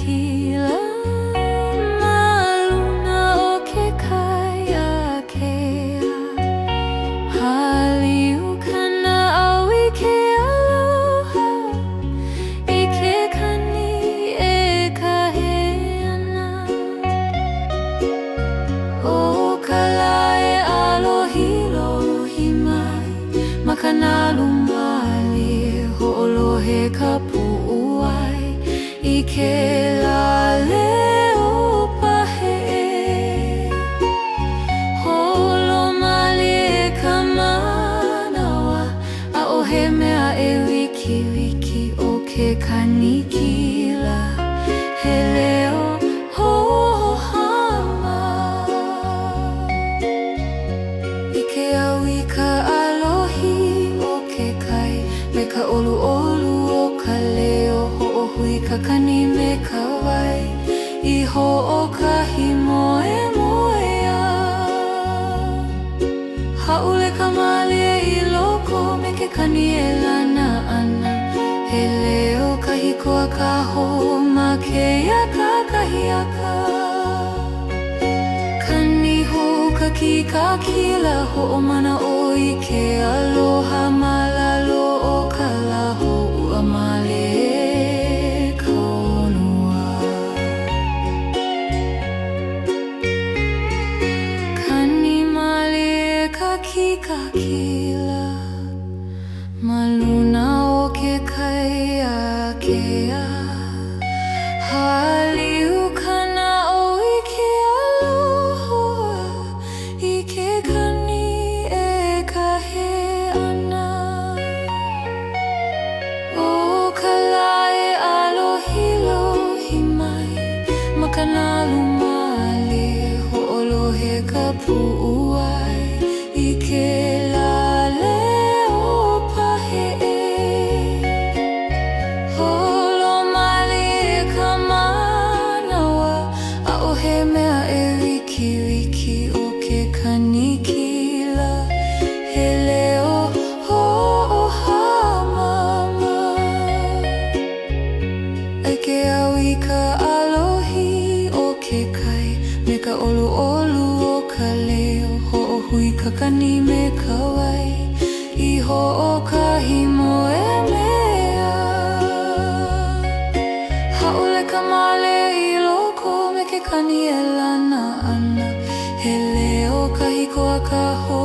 kila maluna o ke kaiakea haliu kana au I ke aloha I ke kani e kaheana o kalae alohi mai makanalu mali ho'olohe ka pu'uai I ke laleo pahe holo mali e ka manawa a o he mea e wiki o ke kanikila he leo hohama I ke au I ka alohi o ke kai me ka olu o ka leo ho'ohui ka kani me ka wai I ho'okahi moemoea ha'ule ka mali I loko me ke kani e lana ana he leo ka hikoa ka hou ma keia ka kahiaka kani hou ka ki ka kila ho'omana o I ke aloha malalo o ka laho ua male ka honua kani male ka ki ka kila maluna o ke kaiakea haliu kana o I ke aloha I ke kani e kaheana o kalae alohi mai makanalu mali ho'olohe ka pu'uai I ke laleo pahe holo mali e ka manawa a o he mea e wiki o ke kanikila he leo ho'ohamama ai ke au I ka alohi o ke kai me ka olu o ka leo ho'ohui ka kani me ka wai I ho'okahi moemea ha'ule ka male I loko me ke kani e lana ana he leo ka hikoa ka hou